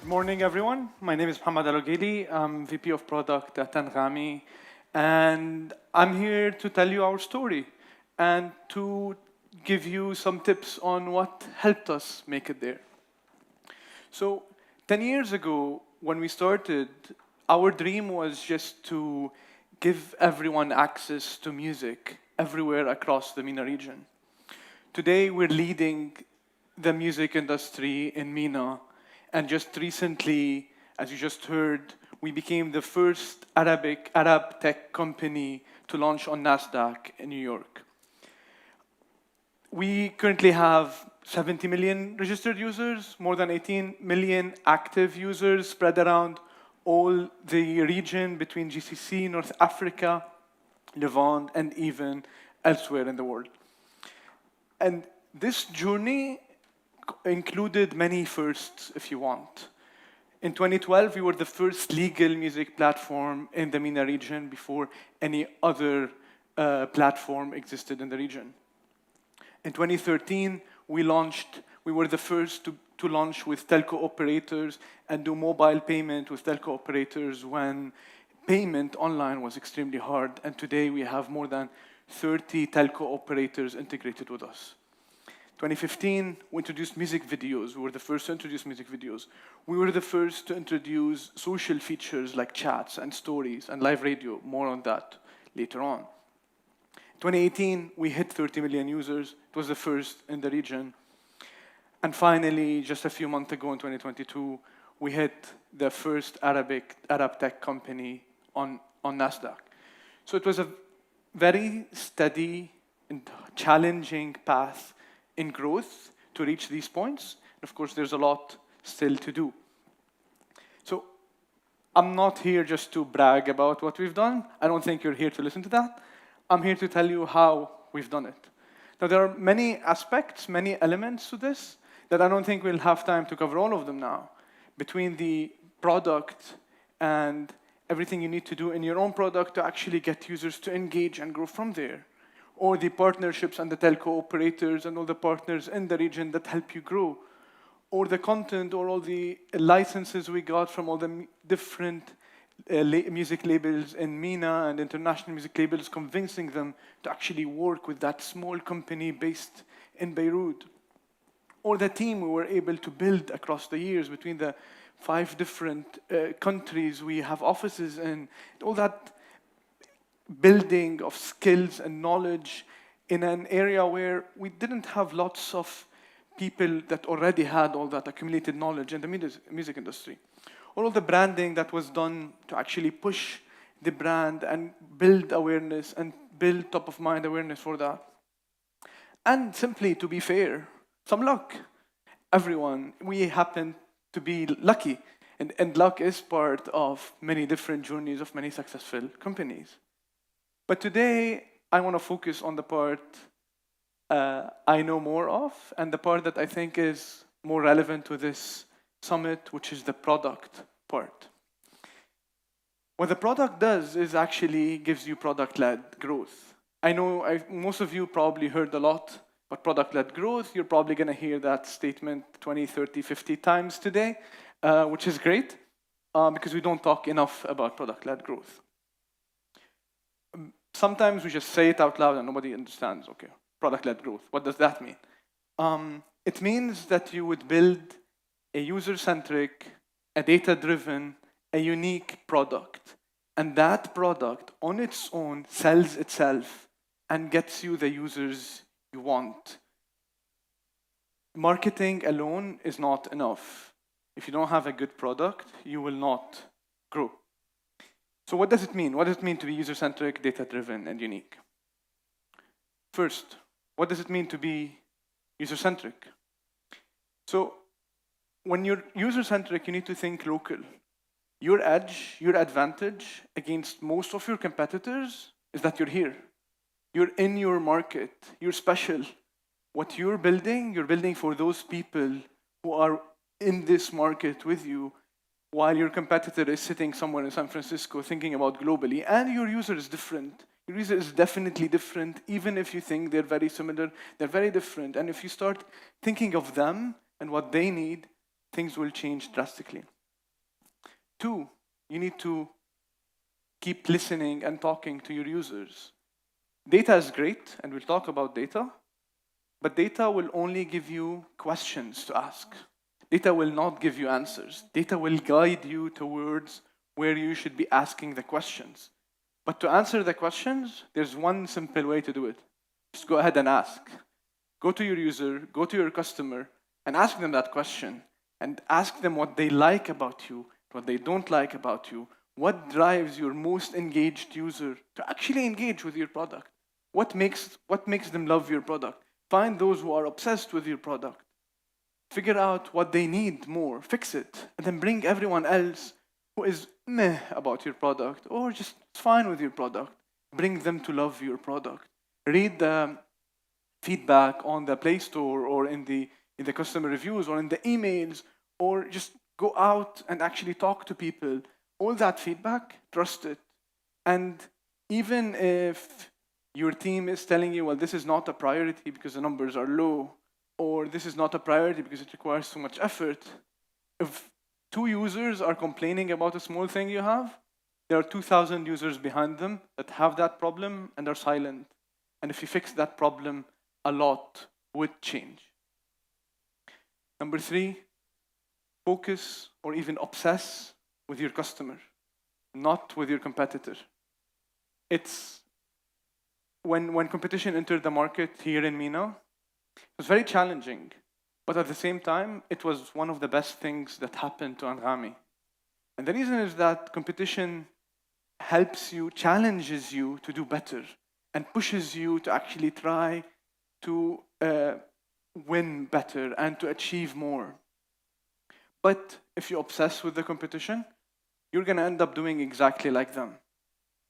morning, everyone. My name is Mohammed Ogaily. I'm VP of Product at Anghami, and I'm here to tell you our story and to give you some tips on what helped us make it there. So 10 years ago, when we started, our dream was just to give everyone access to music everywhere across the MENA region. Today, we're leading the music industry in MENA, and just recently, as you just heard, we became the first Arab tech company to launch on Nasdaq in New York. We currently have 70 million registered users, more than 18 million active users spread around all the region between GCC, North Africa, Lebanon, and even elsewhere in the world. And this journey included many firsts, if you want. In 2012, we were the first legal music platform in the MENA region before any other platform existed in the region. In 2013, we were the first to launch with telco operators and do mobile payment with telco operators when payment online was extremely hard. And today we have more than 30 telco operators integrated with us. 2015, we introduced music videos. We were the first to introduce music videos. We were the first to introduce social features like chats and stories and live radio. More on that later on. 2018, we hit 30 million users. It was the first in the region. And finally, just a few months ago in 2022, we hit the first Arab tech company on Nasdaq. So it was a very steady and challenging path in growth to reach these points. Of course, there's a lot still to do. So I'm not here just to brag about what we've done. I don't think you're here to listen to that. I'm here to tell you how we've done it. Now, there are many aspects, many elements to this that I don't think we'll have time to cover all of them now. Between the product and everything you need to do in your own product to actually get users to engage and grow from there, or the partnerships and the telco operators and all the partners in the region that help you grow, or the content or all the licenses we got from all the different music labels in MENA and international music labels, convincing them to actually work with that small company based in Beirut, or the team we were able to build across the years between the 5 different countries we have offices in, all that building of skills and knowledge in an area where we didn't have lots of people that already had all that accumulated knowledge in the music industry. All of the branding that was done to actually push the brand and build awareness and build top-of-mind awareness for that. And simply, to be fair, some luck. Everyone, we happen to be lucky. And luck is part of many different journeys of many successful companies. But today, I want to focus on the part I know more of, and the part that I think is more relevant to this summit, which is the product part. What the product does is actually gives you product-led growth. I know most of you probably heard a lot about product-led growth. You're probably going to hear that statement 20, 30, 50 times today, which is great, because we don't talk enough about product-led growth. Sometimes we just say it out loud and nobody understands, okay, product-led growth. What does that mean? It means that you would build a user-centric, a data-driven, a unique product. And that product on its own sells itself and gets you the users you want. Marketing alone is not enough. If you don't have a good product, you will not grow. So what does it mean? What does it mean to be user-centric, data-driven, and unique? First, what does it mean to be user-centric? So when you're user-centric, you need to think local. Your edge, your advantage against most of your competitors is that you're here. You're in your market. You're special. What you're building for those people who are in this market with you, while your competitor is sitting somewhere in San Francisco thinking about globally, and your user is different. Your user is definitely different, even if you think they're very similar, they're very different. And if you start thinking of them and what they need, things will change drastically. 2, you need to keep listening and talking to your users. Data is great, and we'll talk about data, but data will only give you questions to ask. Data will not give you answers. Data will guide you towards where you should be asking the questions. But to answer the questions, there's one simple way to do it. Just go ahead and ask. Go to your user, go to your customer, and ask them that question. And ask them what they like about you, what they don't like about you, what drives your most engaged user to actually engage with your product. What makes them love your product? Find those who are obsessed with your product. Figure out what they need more, fix it, and then bring everyone else who is meh about your product or just fine with your product. Bring them to love your product. Read the feedback on the Play Store or in the customer reviews or in the emails, or just go out and actually talk to people. All that feedback, trust it. And even if your team is telling you, well, this is not a priority because the numbers are low, or this is not a priority because it requires so much effort, if 2 users are complaining about a small thing you have, there are 2,000 users behind them that have that problem and are silent. And if you fix that problem, a lot would change. Number 3, focus or even obsess with your customer, not with your competitor. It's when competition entered the market here in MENA, it was very challenging, but at the same time, it was one of the best things that happened to Anghami. And the reason is that competition helps you, challenges you to do better, and pushes you to actually try to win better and to achieve more. But if you obsess with the competition, you're going to end up doing exactly like them.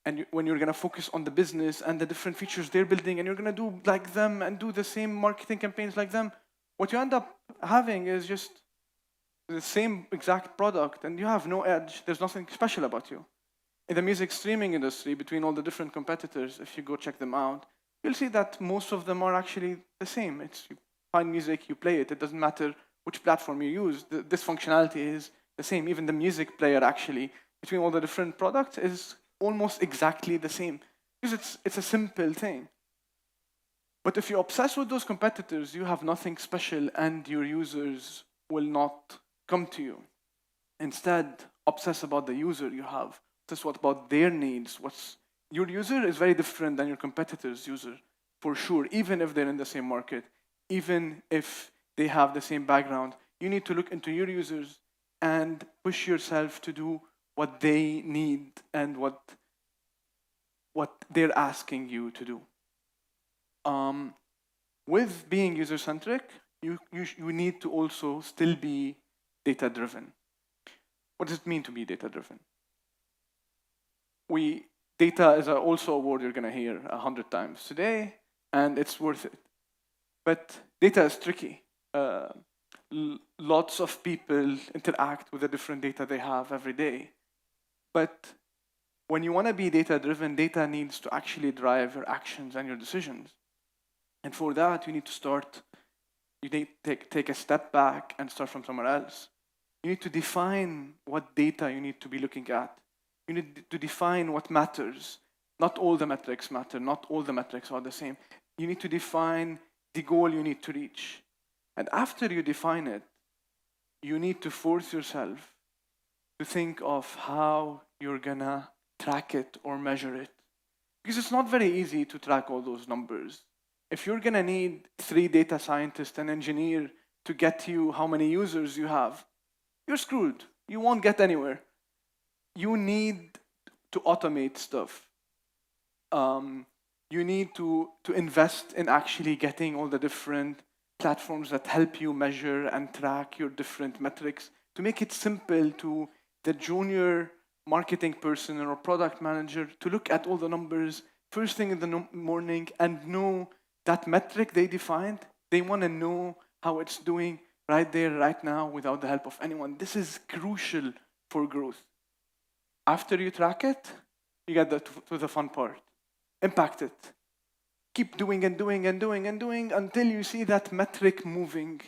And when you're going to focus on the business and the different features they're building, and you're going to do like them and do the same marketing campaigns like them, what you end up having is just the same exact product, and you have no edge. There's nothing special about you. In the music streaming industry, between all the different competitors, if you go check them out, you'll see that most of them are actually the same. You find music, you play it. It doesn't matter which platform you use. This functionality is the same. Even the music player, actually, between all the different products, is almost exactly the same, because it's a simple thing. But if you obsess with those competitors, you have nothing special, and your users will not come to you. Instead, obsess about the user you have. Obsess about their needs. Your user is very different than your competitor's user, for sure, even if they're in the same market, even if they have the same background. You need to look into your users and push yourself to do what they need and what they're asking you to do. With being user-centric, you need to also still be data-driven. What does it mean to be data-driven? Data is also a word you're going to hear 100 times today, and it's worth it. But data is tricky. Lots of people interact with the different data they have every day. But when you want to be data-driven, data needs to actually drive your actions and your decisions. And for that, you need to take a step back and start from somewhere else. You need to define what data you need to be looking at. You need to define what matters. Not all the metrics matter. Not all the metrics are the same. You need to define the goal you need to reach. And after you define it, you need to force yourself to think of how you're gonna track it or measure it. Because it's not very easy to track all those numbers. If you're gonna need 3 data scientists and engineer to get you how many users you have, you're screwed. You won't get anywhere. You need to automate stuff. You need to invest in actually getting all the different platforms that help you measure and track your different metrics to make it simple to the junior marketing person or product manager to look at all the numbers first thing in the morning and know that metric they defined. They want to know how it's doing right there, right now, without the help of anyone. This is crucial for growth. After you track it, you get to the fun part. Impact it. Keep doing and doing and doing and doing until you see that metric moving.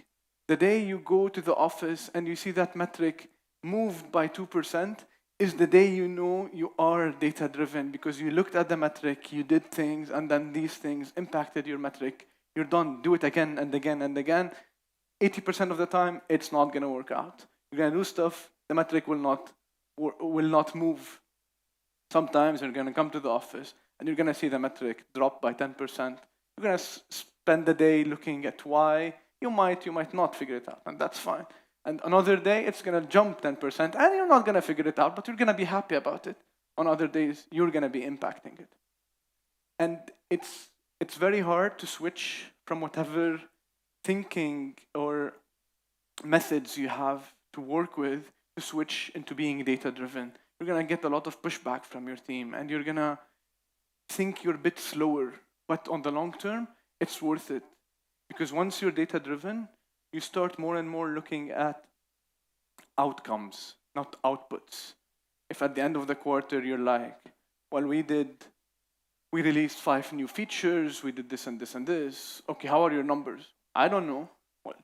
The day you go to the office and you see that metric moved by 2%, is the day you know you are data-driven because you looked at the metric, you did things, and then these things impacted your metric. You're done. Do it again and again and again. 80% of the time, it's not going to work out. You're going to do stuff, the metric will not move. Sometimes you're going to come to the office and you're going to see the metric drop by 10%. You're going to spend the day looking at why. You might not figure it out, and that's fine. And another day, it's going to jump 10%, and you're not going to figure it out, but you're going to be happy about it. On other days, you're going to be impacting it. And it's very hard to switch from whatever thinking or methods you have to work with to switch into being data-driven. You're going to get a lot of pushback from your team, and you're going to think you're a bit slower. But on the long term, it's worth it. Because once you're data-driven, you start more and more looking at outcomes, not outputs. If at the end of the quarter you're like, well, we released 5 new features, we did this and this and this. Okay, how are your numbers? I don't know. Well,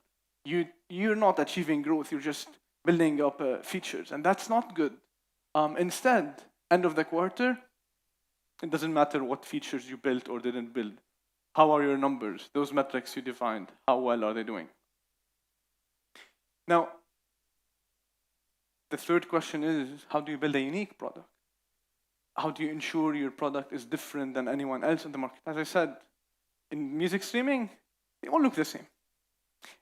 you're not achieving growth, you're just building up features, and that's not good. Instead, end of the quarter, it doesn't matter what features you built or didn't build. How are your numbers? Those metrics you defined, how well are they doing? Now, the third question is, how do you build a unique product? How do you ensure your product is different than anyone else in the market? As I said, in music streaming, they all look the same.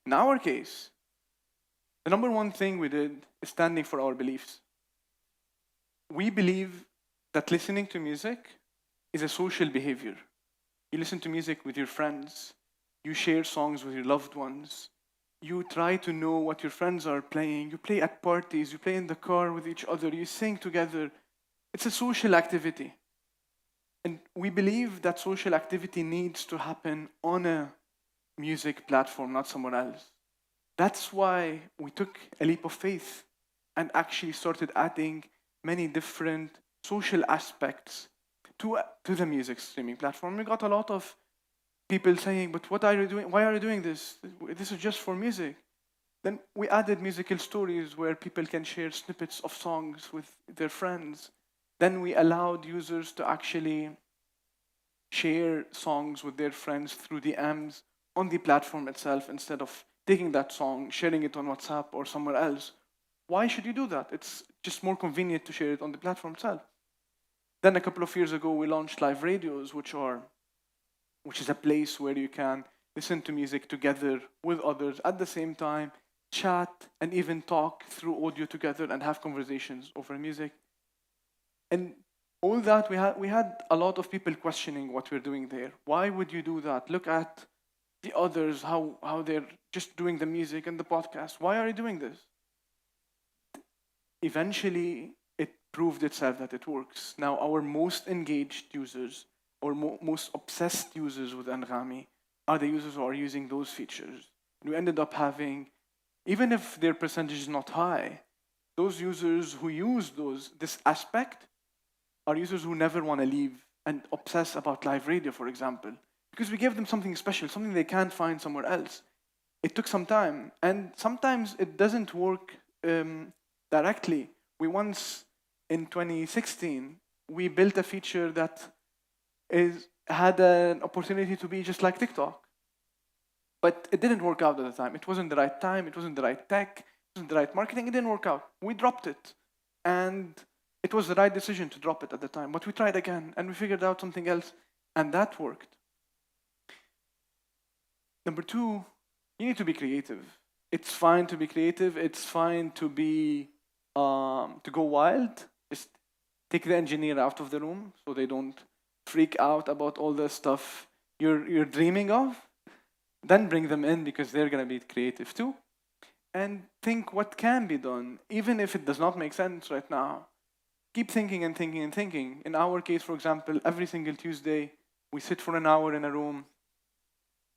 In our case, the number one thing we did is standing for our beliefs. We believe that listening to music is a social behavior. You listen to music with your friends, you share songs with your loved ones, you try to know what your friends are playing, you play at parties, you play in the car with each other, you sing together. It's a social activity. And we believe that social activity needs to happen on a music platform, not somewhere else. That's why we took a leap of faith and actually started adding many different social aspects to the music streaming platform. We got a lot of people saying, but what are you doing? Why are you doing this? This is just for music. Then we added musical stories where people can share snippets of songs with their friends. Then we allowed users to actually share songs with their friends through DMs on the platform itself instead of taking that song, sharing it on WhatsApp or somewhere else. Why should you do that? It's just more convenient to share it on the platform itself. Then a couple of years ago, we launched live radios, which is a place where you can listen to music together with others at the same time, chat, and even talk through audio together and have conversations over music. And all that, we had a lot of people questioning what we're doing there. Why would you do that? Look at the others, how they're just doing the music and the podcast. Why are you doing this? Eventually, it proved itself that it works. Now, our most engaged users, or most obsessed users with Anghami, are the users who are using those features. We ended up having, even if their percentage is not high, those users who use this aspect are users who never want to leave and obsess about live radio, for example, because we gave them something special, something they can't find somewhere else. It took some time, and sometimes it doesn't work directly. We once, in 2016, we built a feature that had an opportunity to be just like TikTok. But it didn't work out at the time. It wasn't the right time, it wasn't the right tech, it wasn't the right marketing, it didn't work out. We dropped it. And it was the right decision to drop it at the time. But we tried again, and we figured out something else, and that worked. Number 2, you need to be creative. It's fine to be creative, it's fine to be to go wild. Just take the engineer out of the room so they don't freak out about all the stuff you're dreaming of. Then bring them in because they're going to be creative too. And think what can be done, even if it does not make sense right now. Keep thinking and thinking and thinking. In our case, for example, every single Tuesday, we sit for an hour in a room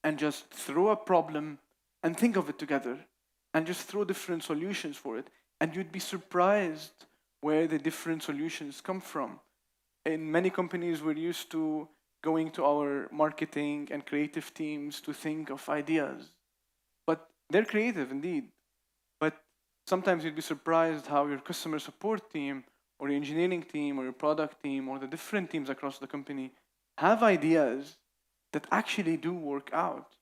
and just throw a problem and think of it together and just throw different solutions for it. And you'd be surprised where the different solutions come from. In many companies, we're used to going to our marketing and creative teams to think of ideas. But they're creative indeed. But sometimes you'd be surprised how your customer support team or your engineering team or your product team or the different teams across the company have ideas that actually do work out.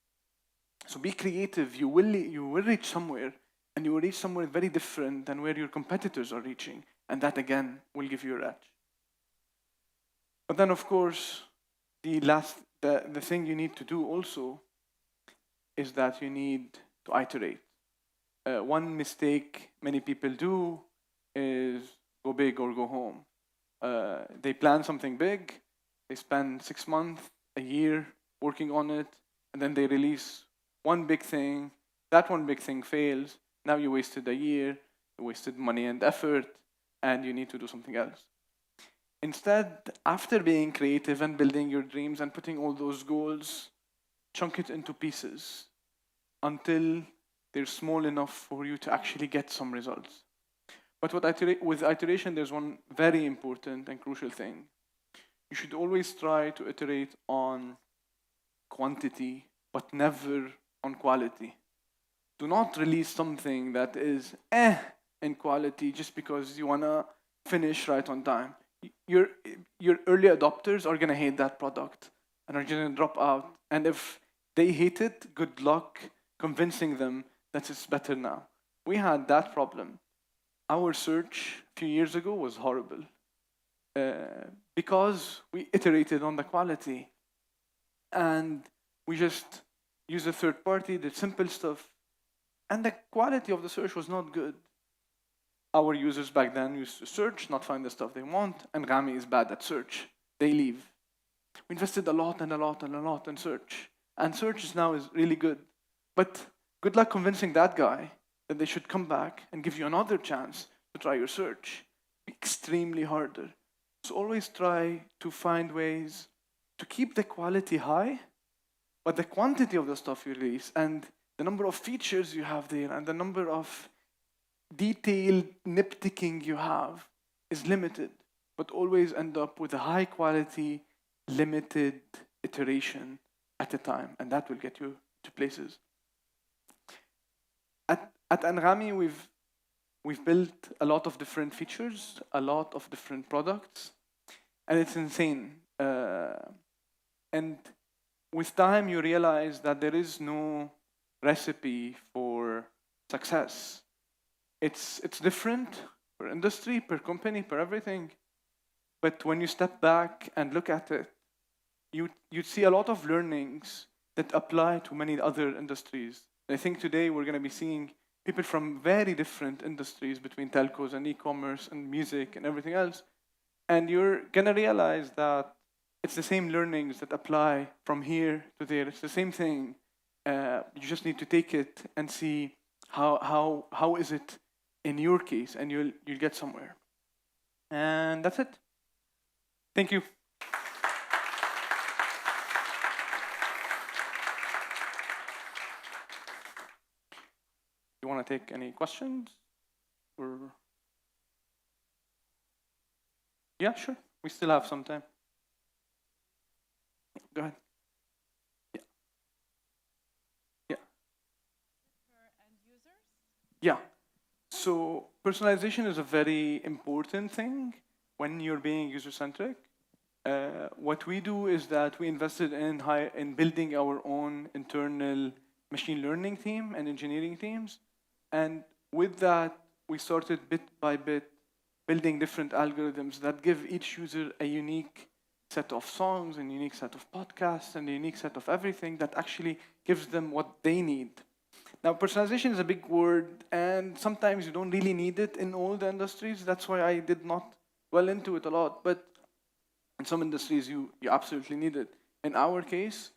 So be creative. You will reach somewhere, and you will reach somewhere very different than where your competitors are reaching. And that, again, will give you a edge. But then, of course, the thing you need to do also is that you need to iterate. One mistake many people do is go big or go home. They plan something big, they spend 6 months, a year working on it, and then they release one big thing. That one big thing fails. Now you wasted a year, you wasted money and effort, and you need to do something else. Instead, after being creative and building your dreams and putting all those goals, chunk it into pieces until they're small enough for you to actually get some results. But with iteration, there's one very important and crucial thing. You should always try to iterate on quantity, but never on quality. Do not release something that is in quality just because you want to finish right on time. Your early adopters are going to hate that product and are going to drop out. And if they hate it, good luck convincing them that it's better now. We had that problem. Our search a few years ago was horrible because we iterated on the quality and we just used a third party, did simple stuff, and the quality of the search was not good. Our users back then used to search, not find the stuff they want, and Anghami is bad at search. They leave. We invested a lot and a lot and a lot in search, and search now is really good. But good luck convincing that guy that they should come back and give you another chance to try your search. Extremely harder. So always try to find ways to keep the quality high, but the quantity of the stuff you release and the number of features you have there and the number of detailed nitpicking you have is limited, but always end up with a high quality, limited iteration at a time, and that will get you to places. At Anghami, we've built a lot of different features, a lot of different products, and it's insane. And with time, you realize that there is no recipe for success. It's different per industry, per company, per everything. But when you step back and look at it, you see a lot of learnings that apply to many other industries. I think today we're going to be seeing people from very different industries between telcos and e-commerce and music and everything else. And you're going to realize that it's the same learnings that apply from here to there. It's the same thing. You just need to take it and see how is it in your case, and you'll get somewhere. And that's it. Thank you. You want to take any questions? Or yeah, sure. We still have some time. Go ahead. Yeah. Yeah. For end users? Yeah. So personalization is a very important thing when you're being user-centric. What we do is that we invested in building our own internal machine learning team and engineering teams. And with that, we started bit by bit building different algorithms that give each user a unique set of songs, and unique set of podcasts, and a unique set of everything that actually gives them what they need. Now, personalization is a big word, and sometimes you don't really need it in all the industries. That's why I did not well into it a lot. But in some industries, you absolutely need it. In our case,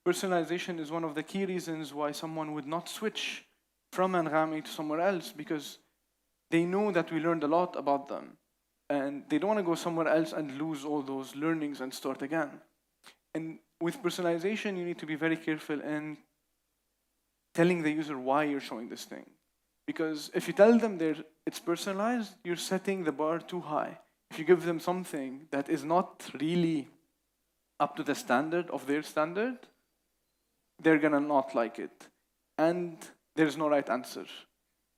personalization is one of the key reasons why someone would not switch from Anghami to somewhere else, because they know that we learned a lot about them. And they don't want to go somewhere else and lose all those learnings and start again. And with personalization, you need to be very careful in telling the user why you're showing this thing. Because if you tell them it's personalized, you're setting the bar too high. If you give them something that is not really up to the standard of their standard, they're gonna not like it. And there's no right answer.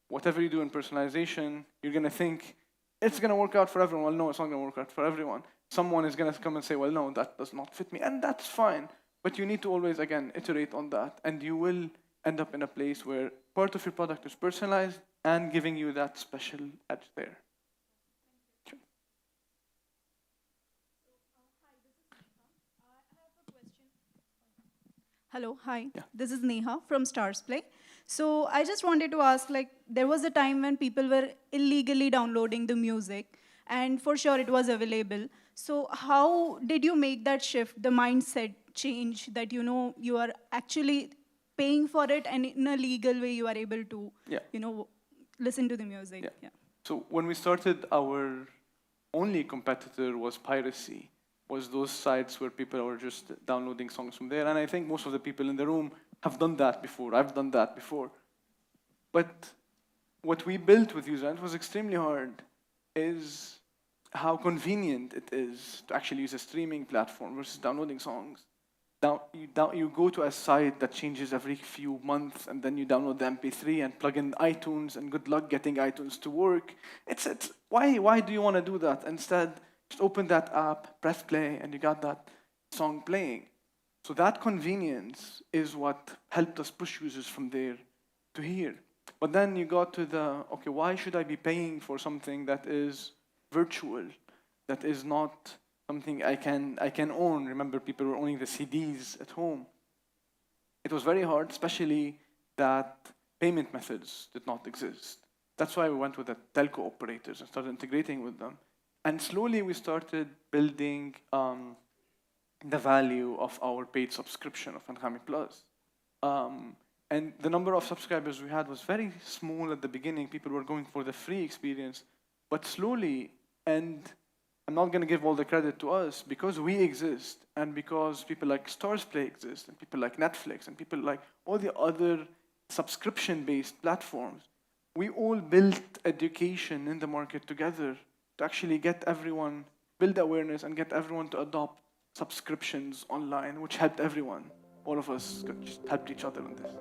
Whatever you do in personalization, you're gonna think it's going to work out for everyone. Well, no, it's not going to work out for everyone. Someone is going to come and say, well, no, that does not fit me. And that's fine. But you need to always, again, iterate on that. And you will end up in a place where part of your product is personalized and giving you that special edge there. Sure. Hello, hi. Yeah. This is Neha from Stars Play. So I just wanted to ask, like, there was a time when people were illegally downloading the music, and for sure it was available. So how did you make that shift, the mindset change that you are actually paying for it, and in a legal way you are able to, listen to the music? Yeah. So when we started, our only competitor was piracy, was those sites where people were just downloading songs from there. And I think most of the people in the room have done that before. I've done that before. But what we built with Usercentric was extremely hard, is how convenient it is to actually use a streaming platform versus downloading songs. You go to a site that changes every few months, and then you download the MP3 and plug in iTunes, and good luck getting iTunes to work. Why do you want to do that? Instead, just open that app, press play, and you got that song playing. So that convenience is what helped us push users from there to here. But then you got to okay, why should I be paying for something that is virtual, that is not something I can own? Remember, people were owning the CDs at home. It was very hard, especially that payment methods did not exist. That's why we went with the telco operators and started integrating with them. And slowly we started building the value of our paid subscription of Anghami Plus. And the number of subscribers we had was very small at the beginning. People were going for the free experience. But slowly, and I'm not going to give all the credit to us, because we exist, and because people like Stars Play exist, and people like Netflix, and people like all the other subscription-based platforms, we all built education in the market together to actually get everyone, build awareness, and get everyone to adopt subscriptions online, which helped everyone. All of us just helped each other on this.